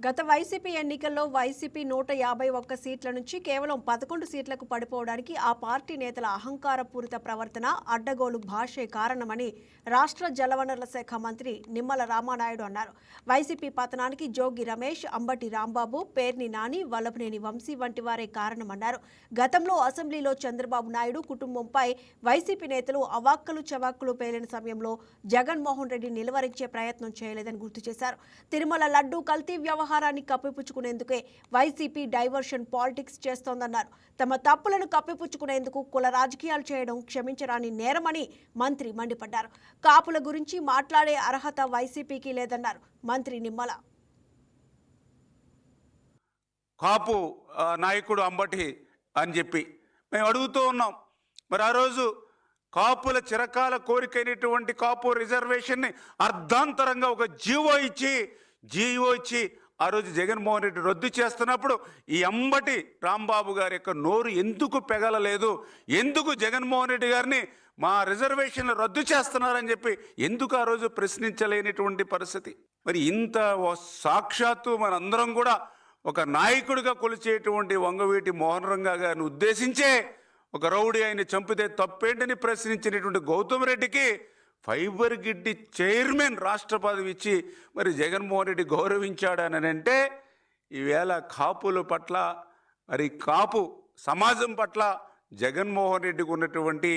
గత వైసీపీ ఎన్నికల్లో వైసీపీ 151 సీట్ల నుంచి కేవలం 11 సీట్లకు పడిపోవడానికి ఆ పార్టీ నేతల అహంకారపూరిత ప్రవర్తన, అడ్డగోలు భాషే కారణమని రాష్ట్ర జలవనరుల శాఖ మంత్రి నిమ్మల రామానాయుడు అన్నారు. వైసీపీ పతనానికి జోగి రమేష్, అంబటి రాంబాబు, పేర్ని నాని, వల్లభనేని వంశీ వంటి వారే కారణమన్నారు. గతంలో అసెంబ్లీలో చంద్రబాబు నాయుడు కుటుంబంపై వైసీపీ నేతలు అవాక్కలు చవాక్కులు పేలిన సమయంలో జగన్మోహన్ రెడ్డి నిలువరించే ప్రయత్నం చేయలేదని గుర్తు చేశారు. తిరుమల లడ్డూ కల్తీ వ్యవహారాన్ని కప్పిపుచ్చుకునేందుకే వైసీపీ డైవర్షన్ పాలిటిక్స్ చేస్తోందన్నారు. తమ తప్పులను కప్పిపుచ్చుకునేందుకు కుల రాజకీయాలు చేయడం క్షమించరాని నేరమని మంత్రి మండిపడ్డారు. కాపుల గురించి మాట్లాడే అర్హత వైసీపీకి లేదన్నారు మంత్రి నిమ్మల. కాపు నాయకుడు అంబటి అని చెప్పి మేము అడుగుతూ ఉన్నాం. మరి ఆ రోజు కాపుల చిరకాల కోరికైనటువంటి కాపు రిజర్వేషన్ని అర్ధాంతరంగా ఒక జీవో ఇచ్చి ఆ రోజు జగన్మోహన్ రెడ్డి రద్దు చేస్తున్నప్పుడు ఈ అంబటి రాంబాబు గారి యొక్క నోరు ఎందుకు పెగలలేదు, ఎందుకు జగన్మోహన్ రెడ్డి గారిని మా రిజర్వేషన్లు రద్దు చేస్తున్నారని చెప్పి ఎందుకు ఆ రోజు ప్రశ్నించలేనిటువంటి పరిస్థితి. మరి ఇంత సాక్షాత్తు మనందరం కూడా ఒక నాయకుడిగా కొలిచేటువంటి వంగవీటి మోహన్ రంగా గారిని ఉద్దేశించే ఒక రౌడీ ఆయన చంపితే తప్పేంటని ప్రశ్నించినటువంటి గౌతమ్ రెడ్డికి ఫైబర్ గిడ్డి చైర్మన్ రాష్ట్ర పదవి ఇచ్చి మరి జగన్మోహన్ రెడ్డి గౌరవించాడని అంటే ఈవేళ కాపుల పట్ల మరి కాపు సమాజం పట్ల జగన్మోహన్ రెడ్డికి ఉన్నటువంటి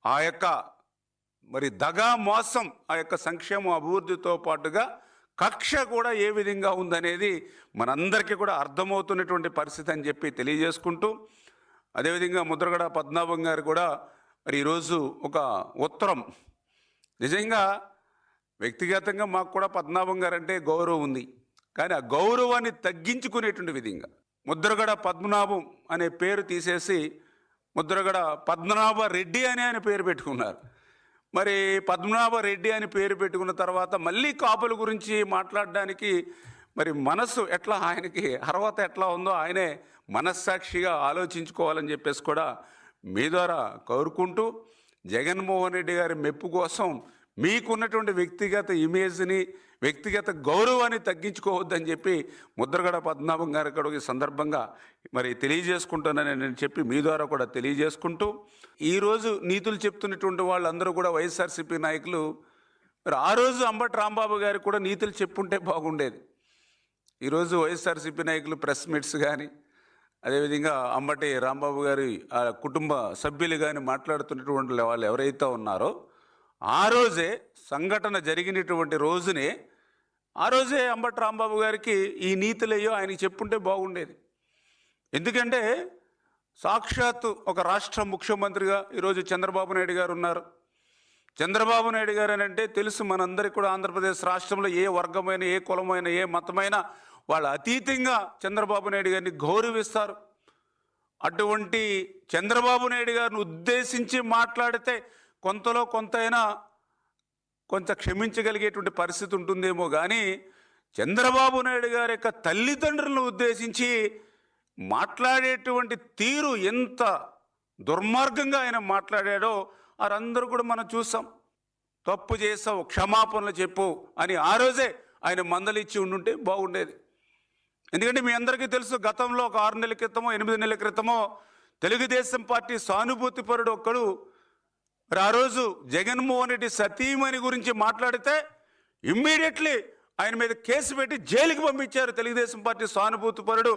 ఆ యొక్క మరి దగా మోసం, ఆ యొక్క సంక్షేమ అభివృద్ధితో పాటుగా కక్ష కూడా ఏ విధంగా ఉందనేది మనందరికీ కూడా అర్థమవుతున్నటువంటి పరిస్థితి అని చెప్పి తెలియజేసుకుంటూ, అదేవిధంగా ముద్రగడ పద్మనాభం గారు కూడా మరి ఈరోజు ఒక ఉత్తరం, నిజంగా వ్యక్తిగతంగా మాకు కూడా పద్మనాభం గారు అంటే గౌరవం ఉంది, కానీ ఆ గౌరవాన్ని తగ్గించుకునేటువంటి విధంగా ముద్రగడ పద్మనాభం అనే పేరు తీసేసి ముద్రగడ పద్మనాభ రెడ్డి అని ఆయన పేరు పెట్టుకున్నారు. మరి పద్మనాభ రెడ్డి అని పేరు పెట్టుకున్న తర్వాత మళ్ళీ కాపుల గురించి మాట్లాడడానికి మరి మనస్సు ఎట్లా, ఆయనకి అర్హత ఎట్లా ఉందో ఆయనే మనస్సాక్షిగా ఆలోచించుకోవాలని చెప్పేసి కూడా మీ ద్వారా కోరుకుంటూ, జగన్మోహన్ రెడ్డి గారి మెప్పు కోసం మీకున్నటువంటి వ్యక్తిగత ఇమేజ్ని, వ్యక్తిగత గౌరవాన్ని తగ్గించుకోవద్దని చెప్పి ముద్రగడ పద్మనాభం గారి కూడా ఈ సందర్భంగా మరి తెలియజేసుకుంటానని నేను చెప్పి మీ ద్వారా కూడా తెలియజేసుకుంటూ, ఈరోజు నీతులు చెప్తున్నటువంటి వాళ్ళందరూ కూడా వైఎస్ఆర్సీపీ నాయకులు మరి ఆ రోజు అంబటి రాంబాబు గారికి కూడా నీతులు చెప్పుంటే బాగుండేది. ఈరోజు వైఎస్ఆర్సీపీ నాయకులు ప్రెస్ మీట్స్ కానీ, అదేవిధంగా అంబటి రాంబాబు గారి కుటుంబ సభ్యులు కానీ మాట్లాడుతున్నటువంటి వాళ్ళు ఎవరైతే ఉన్నారో ఆ రోజే సంఘటన జరిగినటువంటి రోజునే ఆ రోజే అంబటి రాంబాబు గారికి ఈ నీతులయ్యో ఆయనకి చెప్పుంటే బాగుండేది. ఎందుకంటే సాక్షాత్తు ఒక రాష్ట్ర ముఖ్యమంత్రిగా ఈరోజు చంద్రబాబు నాయుడు గారు ఉన్నారు. చంద్రబాబు నాయుడు గారు అని అంటే తెలుసు మనందరికీ కూడా, ఆంధ్రప్రదేశ్ రాష్ట్రంలో ఏ వర్గమైన, ఏ కులమైన, ఏ మతమైన వాళ్ళు అతీతంగా చంద్రబాబు నాయుడు గారిని గౌరవిస్తారు. అటువంటి చంద్రబాబు నాయుడు గారిని ఉద్దేశించి మాట్లాడితే కొంతలో కొంతైనా కొంత క్షమించగలిగేటువంటి పరిస్థితి ఉంటుందేమో, కానీ చంద్రబాబు నాయుడు గారి యొక్క తల్లిదండ్రులను ఉద్దేశించి మాట్లాడేటువంటి తీరు ఎంత దుర్మార్గంగా ఆయన మాట్లాడాడో వారందరూ కూడా మనం చూసాం. తప్పు చేసావు, క్షమాపణలు చెప్పు అని ఆ రోజే ఆయన మందలిచ్చి ఉండుంటే బాగుండేది. ఎందుకంటే మీ అందరికీ తెలుసు, గతంలో ఒక 6 నెలల క్రితమో 8 నెలల క్రితమో తెలుగుదేశం పార్టీ సానుభూతి పరుడు ఒక్కడు ఆ రోజు జగన్మోహన్ రెడ్డి సతీమణి గురించి మాట్లాడితే ఇమ్మీడియట్లీ ఆయన మీద కేసు పెట్టి జైలుకి పంపించారు. తెలుగుదేశం పార్టీ సానుభూతి పరుడు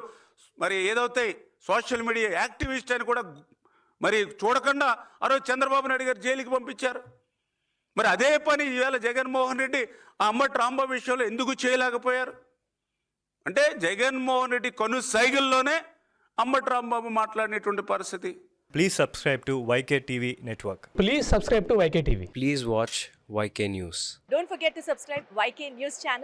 మరి ఏదైతే సోషల్ మీడియా యాక్టివిస్ట్ అని కూడా మరి చూడకుండా ఆ రోజు చంద్రబాబు నాయుడు గారు జైలుకి పంపించారు. మరి అదే పని ఈవేళ జగన్మోహన్ రెడ్డి ఆ అంబటి రాంబాబు విషయంలో ఎందుకు చేయలేకపోయారు అంటే జగన్మోహన్ రెడ్డి కను సైకిల్లోనే అంబటి రాంబాబు మాట్లాడినటువంటి పరిస్థితి. Please subscribe to YK TV Network. Please subscribe to YK TV. Please watch YK News. Don't forget to subscribe YK News channel.